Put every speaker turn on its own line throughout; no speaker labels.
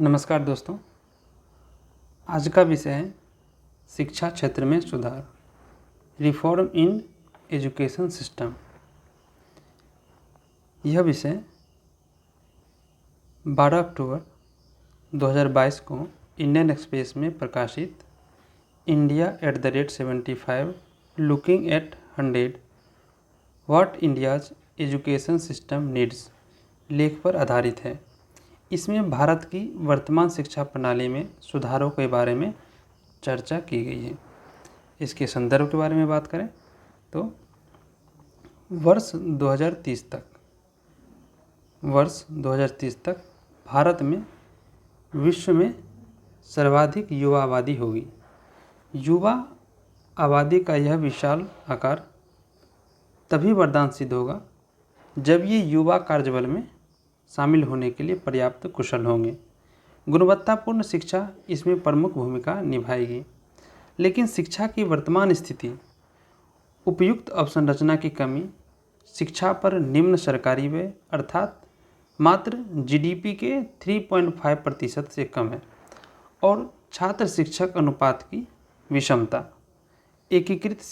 नमस्कार दोस्तों, आज का विषय है शिक्षा क्षेत्र में सुधार, रिफॉर्म इन एजुकेशन सिस्टम। यह विषय 12 अक्टूबर 2022 को इंडियन एक्सप्रेस में प्रकाशित India @75 looking at 100 what India's education system needs लेख पर आधारित है। इसमें भारत की वर्तमान शिक्षा प्रणाली में सुधारों के बारे में चर्चा की गई है। इसके संदर्भ के बारे में बात करें तो वर्ष 2030 तक भारत में विश्व में सर्वाधिक युवा आबादी होगी। युवा आबादी का यह विशाल आकार तभी वरदान सिद्ध होगा जब ये युवा कार्यबल में शामिल होने के लिए पर्याप्त कुशल होंगे। गुणवत्तापूर्ण शिक्षा इसमें प्रमुख भूमिका निभाएगी। लेकिन शिक्षा की वर्तमान स्थिति, उपयुक्त अवसंरचना की कमी, शिक्षा पर निम्न सरकारी व्यय अर्थात मात्र जीडीपी के 3.5% से कम है और छात्र शिक्षक अनुपात की विषमता। एकीकृत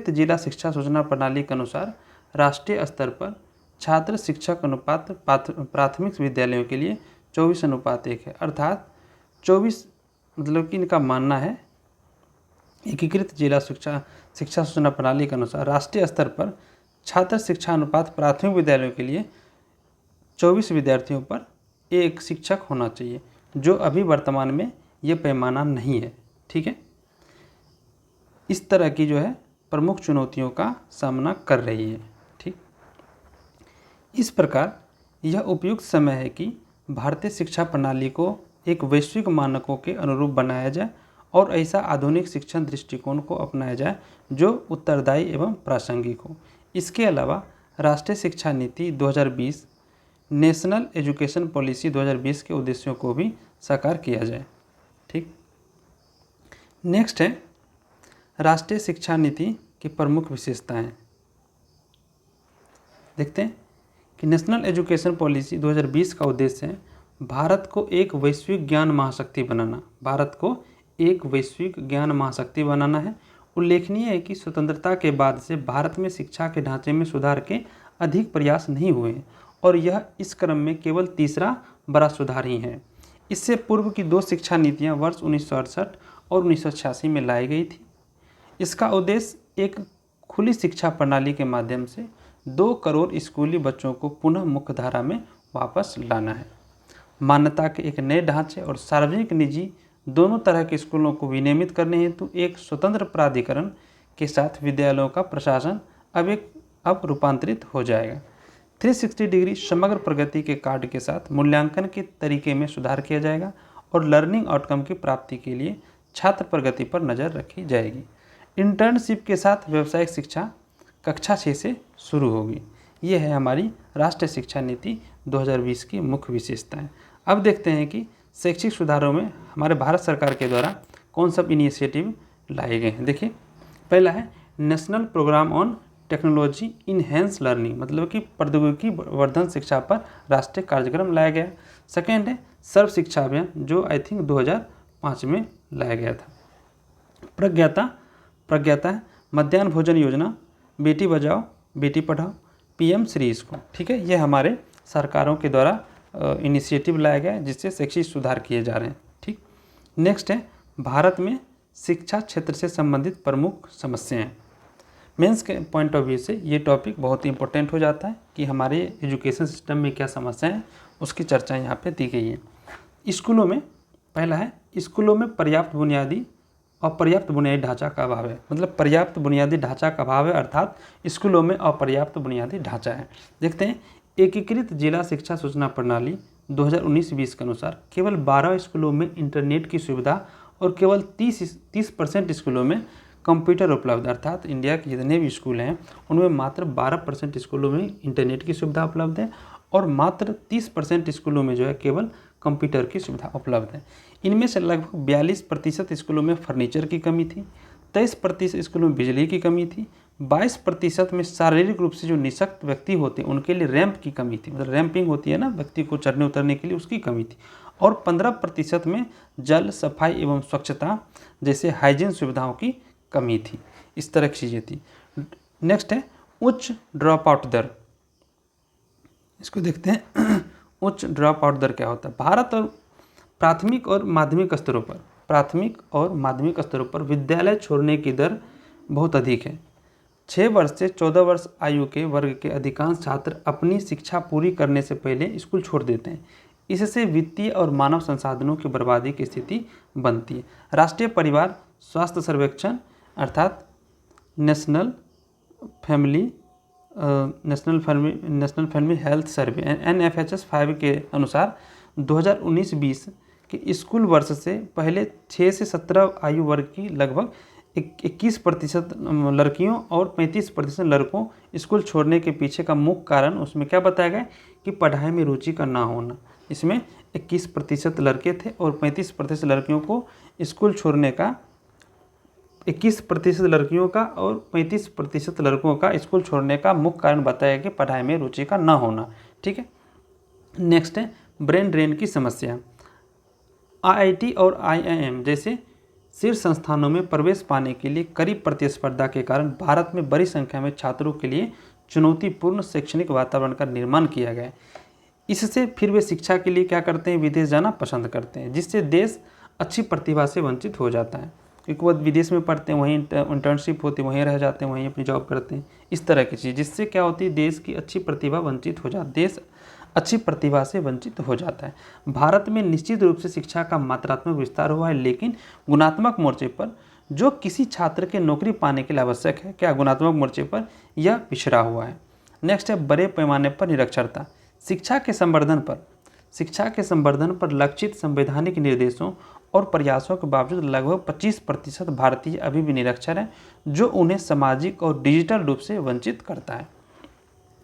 जिला शिक्षा सूचना प्रणाली के अनुसार राष्ट्रीय स्तर पर छात्र शिक्षक अनुपात प्राथमिक विद्यालयों के लिए 24:1 है। अर्थात 24 मतलब कि इनका मानना है, एकीकृत जिला शिक्षा सूचना प्रणाली के अनुसार राष्ट्रीय स्तर पर छात्र शिक्षा अनुपात प्राथमिक विद्यालयों के लिए 24 विद्यार्थियों पर एक शिक्षक होना चाहिए, जो अभी वर्तमान में ये पैमाना नहीं है। ठीक है, इस तरह की जो है प्रमुख चुनौतियों का सामना कर रही है। ठीक, इस प्रकार यह उपयुक्त समय है कि भारतीय शिक्षा प्रणाली को एक वैश्विक मानकों के अनुरूप बनाया जाए और ऐसा आधुनिक शिक्षण दृष्टिकोण को अपनाया जाए जो उत्तरदायी एवं प्रासंगिक हो। इसके अलावा राष्ट्रीय शिक्षा नीति 2020, नेशनल एजुकेशन पॉलिसी 2020 के उद्देश्यों को भी साकार किया जाए। ठीक, नेक्स्ट है राष्ट्रीय शिक्षा नीति की प्रमुख विशेषताएं। देखते हैं कि नेशनल एजुकेशन पॉलिसी 2020 का उद्देश्य है भारत को एक वैश्विक ज्ञान महाशक्ति बनाना है। उल्लेखनीय है कि स्वतंत्रता के बाद से भारत में शिक्षा के ढांचे में सुधार के अधिक प्रयास नहीं हुए हैं और यह इस क्रम में केवल तीसरा बड़ा सुधार ही है। इससे पूर्व की 2 शिक्षा नीतियां वर्ष 1968 और 1986 में लाई गई थी। इसका उद्देश्य एक खुली शिक्षा प्रणाली के माध्यम से 2 करोड़ स्कूली बच्चों को पुनः मुख्यधारा में वापस लाना है। मान्यता के एक नए ढांचे और सार्वजनिक निजी दोनों तरह के स्कूलों को विनियमित करने हेतु एक स्वतंत्र प्राधिकरण के साथ विद्यालयों का प्रशासन अब रूपांतरित हो जाएगा। 360 डिग्री समग्र प्रगति के कार्ड के साथ मूल्यांकन के तरीके में सुधार किया जाएगा और लर्निंग आउटकम की प्राप्ति के लिए छात्र प्रगति पर नज़र रखी जाएगी। इंटर्नशिप के साथ व्यावसायिक शिक्षा कक्षा 6 से शुरू होगी। ये है हमारी राष्ट्रीय शिक्षा नीति 2020 की मुख्य विशेषताएं। अब देखते हैं कि शैक्षिक सुधारों में हमारे भारत सरकार के द्वारा कौन सब इनिशिएटिव लाए गए हैं। देखिए, पहला है national programme on technology enhance learning, मतलब कि प्रौद्योगिकी वर्धन शिक्षा पर राष्ट्रीय कार्यक्रम लाया गया। सेकेंड है सर्व शिक्षा अभियान, जो आई थिंक 2005 में लाया गया था। प्रज्ञाता है मध्याह्न भोजन योजना, बेटी बचाओ बेटी पढ़ाओ, पीएम श्री स्कूल। ठीक है, ये हमारे सरकारों के द्वारा इनिशिएटिव लाया गया है जिससे शैक्षिक सुधार किए जा रहे हैं। ठीक, नेक्स्ट है भारत में शिक्षा क्षेत्र से संबंधित प्रमुख समस्याएं। मेंस के पॉइंट ऑफ व्यू से ये टॉपिक बहुत ही इंपॉर्टेंट हो जाता है कि हमारे एजुकेशन सिस्टम में क्या समस्याएं हैं, उसकी चर्चा यहाँ पे दी गई है। स्कूलों में पहला है स्कूलों में पर्याप्त बुनियादी ढांचा का अभाव है, मतलब पर्याप्त बुनियादी ढांचा का अभाव है, अर्थात स्कूलों में अपर्याप्त बुनियादी ढांचा है। देखते हैं एकीकृत जिला शिक्षा सूचना प्रणाली 2019-20 के अनुसार केवल 12 स्कूलों में इंटरनेट की सुविधा और केवल 30% स्कूलों में कंप्यूटर उपलब्ध, अर्थात इंडिया के जितने भी स्कूल हैं उनमें मात्र 12% स्कूलों में इंटरनेट की सुविधा उपलब्ध है और मात्र 30% स्कूलों में जो है केवल कंप्यूटर की सुविधा उपलब्ध है। इनमें से लगभग 42% स्कूलों में फर्नीचर की कमी थी, 23% स्कूलों में बिजली की कमी थी, 22% में शारीरिक रूप से जो निःशक्त व्यक्ति होते हैं उनके लिए रैंप की कमी थी, मतलब रैंपिंग होती है ना व्यक्ति को चढ़ने उतरने के लिए, उसकी कमी थी। और 15% में जल, सफाई एवं स्वच्छता जैसे हाइजीन सुविधाओं की कमी थी। इस तरह की चीज़ें थी। नेक्स्ट है उच्च ड्रॉप आउट दर। इसको देखते हैं उच्च ड्रॉप आउट दर क्या होता है। भारत और प्राथमिक और माध्यमिक स्तरों पर विद्यालय छोड़ने की दर बहुत अधिक है। 6 वर्ष से 14 वर्ष आयु के वर्ग के अधिकांश छात्र अपनी शिक्षा पूरी करने से पहले स्कूल छोड़ देते हैं। इससे वित्तीय और मानव संसाधनों की बर्बादी की स्थिति बनती है। राष्ट्रीय परिवार स्वास्थ्य सर्वेक्षण अर्थात national family health survey NFHS 5 के अनुसार 2019-20 के स्कूल वर्ष से पहले 6 से 17 आयु वर्ग की लगभग 21% लड़कियों और 35% लड़कों स्कूल छोड़ने के पीछे का मुख्य कारण उसमें क्या बताया गया कि पढ़ाई में रुचि का ना होना। इसमें 21% लड़के थे और 35% लड़कियों को स्कूल छोड़ने का 21% लड़कियों का और 35% लड़कों का स्कूल छोड़ने का मुख्य कारण बताया कि पढ़ाई में रुचि का ना होना। ठीक है। नेक्स्ट है ब्रेन ड्रेन की समस्या। IIT और IIM जैसे शीर्ष संस्थानों में प्रवेश पाने के लिए कड़ी प्रतिस्पर्धा के कारण भारत में बड़ी संख्या में छात्रों के लिए चुनौतीपूर्ण शैक्षणिक वातावरण का निर्माण किया गया है। इससे फिर वे शिक्षा के लिए क्या करते हैं, विदेश जाना पसंद करते हैं, जिससे देश अच्छी प्रतिभा से वंचित हो जाता है, क्योंकि वो विदेश में पढ़ते हैं, वहीं इंटर्नशिप होती है, वहीं रह जाते हैं, वहीं अपनी जॉब करते हैं, इस तरह की चीज़, जिससे क्या होती है देश की अच्छी प्रतिभा वंचित हो जाती, देश अच्छी प्रतिभा से वंचित हो जाता है। भारत में निश्चित रूप से शिक्षा का मात्रात्मक विस्तार हुआ है, लेकिन गुणात्मक मोर्चे पर जो किसी छात्र के नौकरी पाने के लिए आवश्यक है, क्या गुणात्मक मोर्चे पर यह पिछड़ा हुआ है। नेक्स्ट है बड़े पैमाने पर निरक्षरता। शिक्षा के संवर्धन पर लक्षित संवैधानिक निर्देशों और प्रयासों के बावजूद लगभग 25% भारतीय अभी भी निरक्षर हैं, जो उन्हें सामाजिक और डिजिटल रूप से वंचित करता है।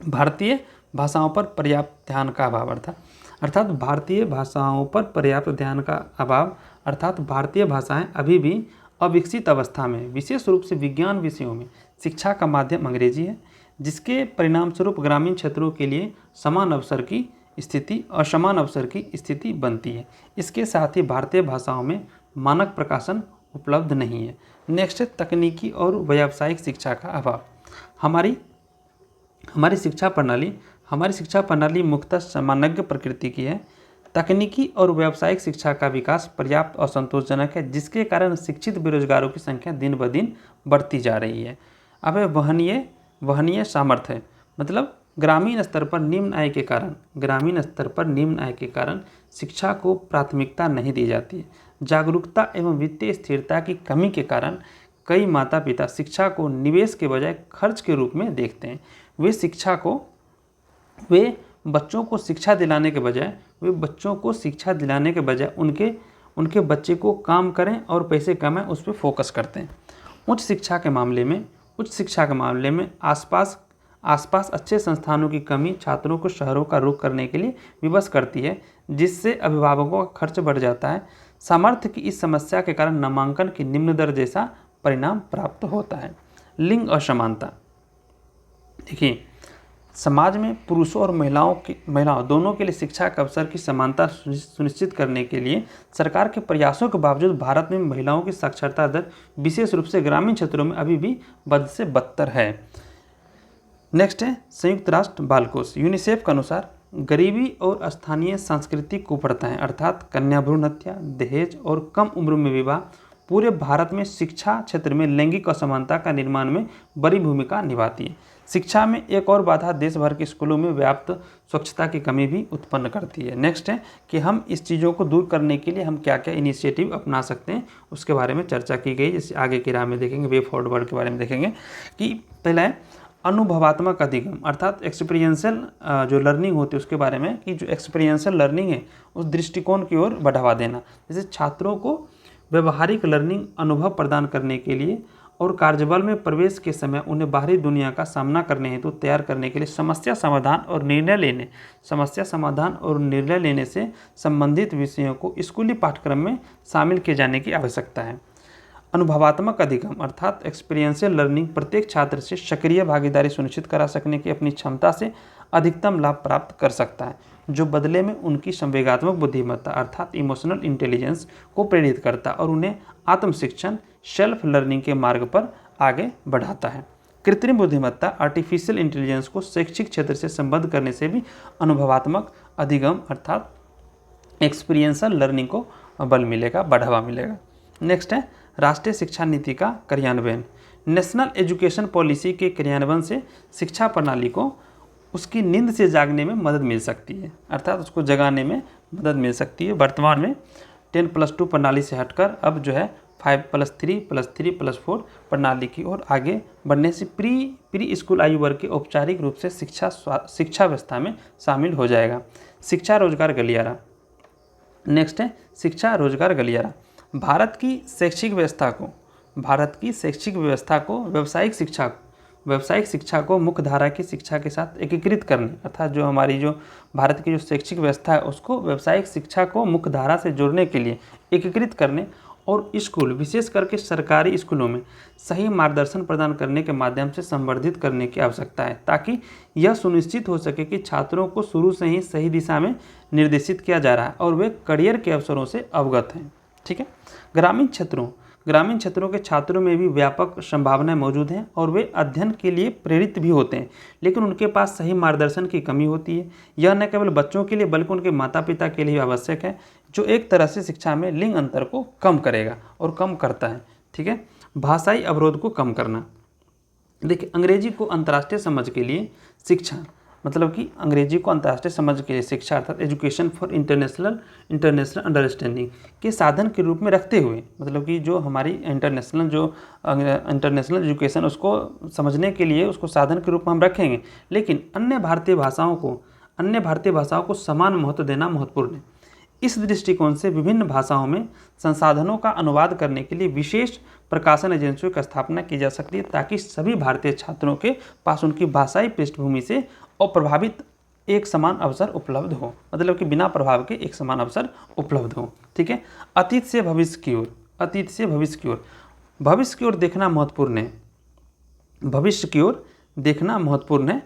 भारतीय भाषाओं पर पर्याप्त ध्यान का अभाव अर्थात भारतीय भाषाएं अभी भी अविकसित अवस्था में, विशेष रूप से विज्ञान विषयों में शिक्षा का माध्यम अंग्रेजी है, जिसके परिणाम स्वरूप ग्रामीण क्षेत्रों के लिए असमान अवसर की स्थिति बनती है। इसके साथ ही भारतीय भाषाओं में मानक प्रकाशन उपलब्ध नहीं है। नेक्स्ट है तकनीकी और व्यावसायिक शिक्षा का अभाव। हमारी शिक्षा प्रणाली मुख्यतः सामान्य प्रकृति की है। तकनीकी और व्यावसायिक शिक्षा का विकास पर्याप्त और संतोषजनक है, जिसके कारण शिक्षित बेरोजगारों की संख्या दिन ब दिन बढ़ती जा रही है। अब वहनीय सामर्थ्य, मतलब ग्रामीण स्तर पर निम्न आय के कारण शिक्षा को प्राथमिकता नहीं दी जाती है। जागरूकता एवं वित्तीय स्थिरता की कमी के कारण कई माता पिता शिक्षा को निवेश के बजाय खर्च के रूप में देखते हैं। वे बच्चों को शिक्षा दिलाने के बजाय उनके बच्चे को काम करें और पैसे कमाएं, उस पर फोकस करते हैं। उच्च शिक्षा के मामले में आसपास अच्छे संस्थानों की कमी छात्रों को शहरों का रुख करने के लिए विवश करती है, जिससे अभिभावकों का खर्च बढ़ जाता है। सामर्थ्य की इस समस्या के कारण नामांकन की निम्न दर जैसा परिणाम प्राप्त होता है। लिंग असमानता। देखिए, समाज में पुरुषों और महिलाओं दोनों के लिए शिक्षा के अवसर की समानता सुनिश्चित करने के लिए सरकार के प्रयासों के बावजूद भारत में महिलाओं की साक्षरता दर विशेष रूप से ग्रामीण क्षेत्रों में अभी भी बद से बदतर है। नेक्स्ट है संयुक्त राष्ट्र बाल कोष यूनिसेफ के अनुसार गरीबी और स्थानीय सांस्कृतिक कुप्रथाएं अर्थात कन्या भ्रूण हत्या, दहेज और कम उम्र में विवाह पूरे भारत में शिक्षा क्षेत्र में लैंगिक असमानता का निर्माण में बड़ी भूमिका निभाती है। शिक्षा में एक और बाधा देश भर के स्कूलों में व्याप्त स्वच्छता की कमी भी उत्पन्न करती है। नेक्स्ट है कि हम इस चीज़ों को दूर करने के लिए हम क्या क्या इनिशिएटिव अपना सकते हैं, उसके बारे में चर्चा की गई। जैसे आगे की राह में देखेंगे, वे फॉरवर्ड के बारे में देखेंगे कि पहला है अनुभवात्मक अधिगम अर्थात एक्सपीरियंशियल जो लर्निंग होती है उसके बारे में, कि जो एक्सपीरियंशियल लर्निंग है उस दृष्टिकोण की ओर बढ़ावा देना। जैसे छात्रों को व्यवहारिक लर्निंग अनुभव प्रदान करने के लिए और कार्यबल में प्रवेश के समय उन्हें बाहरी दुनिया का सामना करने हेतु तैयार करने के लिए समस्या समाधान और निर्णय लेने से संबंधित विषयों को स्कूली पाठ्यक्रम में शामिल किए जाने की आवश्यकता है। अनुभवात्मक अधिगम अर्थात एक्सपीरियंशियल लर्निंग प्रत्येक छात्र से सक्रिय भागीदारी सुनिश्चित करा सकने की अपनी क्षमता से अधिकतम लाभ प्राप्त कर सकता है, जो बदले में उनकी संवेगात्मक बुद्धिमत्ता अर्थात इमोशनल इंटेलिजेंस को प्रेरित करता और उन्हें आत्मशिक्षण सेल्फ लर्निंग के मार्ग पर आगे बढ़ाता है। कृत्रिम बुद्धिमत्ता आर्टिफिशियल इंटेलिजेंस को शैक्षिक क्षेत्र से संबद्ध करने से भी अनुभवात्मक अधिगम अर्थात एक्सपीरियंशियल लर्निंग को बल मिलेगा, बढ़ावा मिलेगा। नेक्स्ट है राष्ट्रीय शिक्षा नीति का क्रियान्वयन। नेशनल एजुकेशन पॉलिसी के क्रियान्वयन से शिक्षा प्रणाली को उसकी नींद से जागने में मदद मिल सकती है, अर्थात उसको जगाने में मदद मिल सकती है। वर्तमान में 10+2 प्रणाली से हटकर अब जो है 5+3+3+4 प्रणाली की ओर आगे बढ़ने से प्री स्कूल आयु वर्ग के औपचारिक रूप से शिक्षा व्यवस्था में शामिल हो जाएगा। शिक्षा रोजगार गलियारा। नेक्स्ट है शिक्षा रोजगार गलियारा। भारत की शैक्षिक व्यवस्था को व्यावसायिक शिक्षा को मुख्य धारा की शिक्षा के साथ एकीकृत करने अर्थात जो हमारी जो भारत की जो शैक्षिक व्यवस्था है उसको व्यावसायिक शिक्षा को मुख्य धारा से जोड़ने के लिए एकीकृत करने और स्कूल विशेष करके सरकारी स्कूलों में सही मार्गदर्शन प्रदान करने के माध्यम से संवर्धित करने की आवश्यकता है, ताकि यह सुनिश्चित हो सके कि छात्रों को शुरू से ही सही दिशा में निर्देशित किया जा रहा है और वे करियर के अवसरों से अवगत हैं। ठीक है। ग्रामीण क्षेत्रों के छात्रों में भी व्यापक संभावनाएं मौजूद हैं और वे अध्ययन के लिए प्रेरित भी होते हैं, लेकिन उनके पास सही मार्गदर्शन की कमी होती है। यह न केवल बच्चों के लिए बल्कि उनके माता पिता के लिए आवश्यक है, जो एक तरह से शिक्षा में लिंग अंतर को कम करेगा और कम करता है। ठीक है। भाषाई अवरोध को कम करना। देखिए, अंग्रेजी को अंतर्राष्ट्रीय समझ के लिए शिक्षा मतलब कि अंग्रेजी को अंतर्राष्ट्रीय समझ के लिए शिक्षा अर्थात एजुकेशन फॉर इंटरनेशनल अंडरस्टैंडिंग के साधन के रूप में रखते हुए, मतलब कि जो हमारी इंटरनेशनल एजुकेशन उसको समझने के लिए उसको साधन के रूप में हम रखेंगे, लेकिन अन्य भारतीय भाषाओं को समान महत्व देना महत्वपूर्ण है। इस दृष्टिकोण से विभिन्न भाषाओं में संसाधनों का अनुवाद करने के लिए विशेष प्रकाशन एजेंसियों की स्थापना की जा सकती है, ताकि सभी भारतीय छात्रों के पास उनकी भाषाई पृष्ठभूमि से अप्रभावित एक समान अवसर उपलब्ध हो, मतलब कि बिना प्रभाव के एक समान अवसर उपलब्ध हो। ठीक है। अतीत से भविष्य की ओर भविष्य की ओर देखना महत्वपूर्ण है,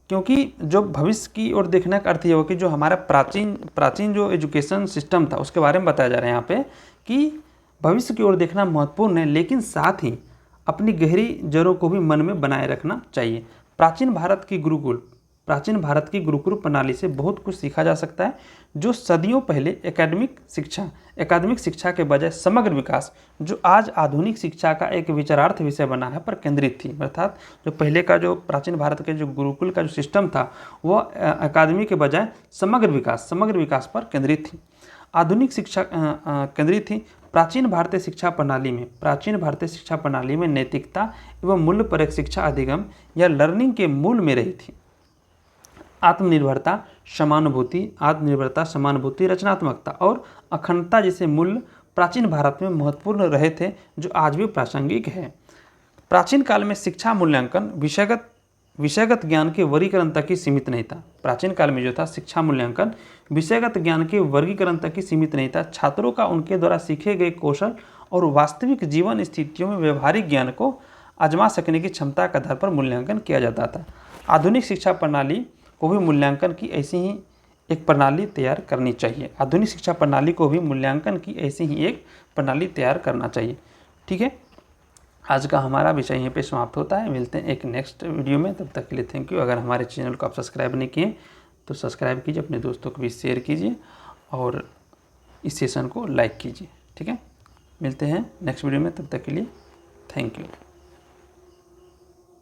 क्योंकि जो भविष्य की ओर देखने का अर्थ ये हो कि जो हमारा प्राचीन जो एजुकेशन सिस्टम था उसके बारे में बताया जा रहा है यहाँ पे कि भविष्य की ओर देखना महत्वपूर्ण है, लेकिन साथ ही अपनी गहरी जड़ों को भी मन में बनाए रखना चाहिए। प्राचीन भारत की गुरुकुल प्रणाली से बहुत कुछ सीखा जा सकता है, जो सदियों पहले एकेडमिक शिक्षा के बजाय समग्र विकास, जो आज आधुनिक शिक्षा का एक विचारार्थ विषय बना है, पर केंद्रित थी। अर्थात जो पहले का जो प्राचीन भारत के जो गुरुकुल का जो सिस्टम था वह अकादमी के बजाय समग्र विकास पर केंद्रित थी, आधुनिक शिक्षा केंद्रित थी। प्राचीन भारतीय शिक्षा प्रणाली में नैतिकता एवं मूल्यपरक शिक्षा अधिगम या लर्निंग के मूल में रही थी। आत्मनिर्भरता, समानुभूति, रचनात्मकता और अखंडता जैसे मूल्य प्राचीन भारत में महत्वपूर्ण रहे थे, जो आज भी प्रासंगिक है। प्राचीन काल में शिक्षा मूल्यांकन विषयगत ज्ञान के वर्गीकरण तक ही सीमित नहीं था। प्राचीन काल में जो था शिक्षा मूल्यांकन विषयगत ज्ञान के वर्गीकरण तक ही सीमित नहीं था। छात्रों का उनके द्वारा सीखे गए कौशल और वास्तविक जीवन स्थितियों में व्यवहारिक ज्ञान को आजमा सकने की क्षमता के आधार पर मूल्यांकन किया जाता था। आधुनिक शिक्षा प्रणाली को भी मूल्यांकन की ऐसी ही एक प्रणाली तैयार करनी चाहिए। ठीक है। आज का हमारा विषय यहीं पे समाप्त होता है। मिलते हैं एक नेक्स्ट वीडियो में, तब तक के लिए थैंक यू। अगर हमारे चैनल को आप सब्सक्राइब नहीं किए तो सब्सक्राइब कीजिए, अपने दोस्तों को भी शेयर कीजिए और इस सेशन को लाइक कीजिए। ठीक है। मिलते हैं नेक्स्ट वीडियो में, तब तक के लिए थैंक यू।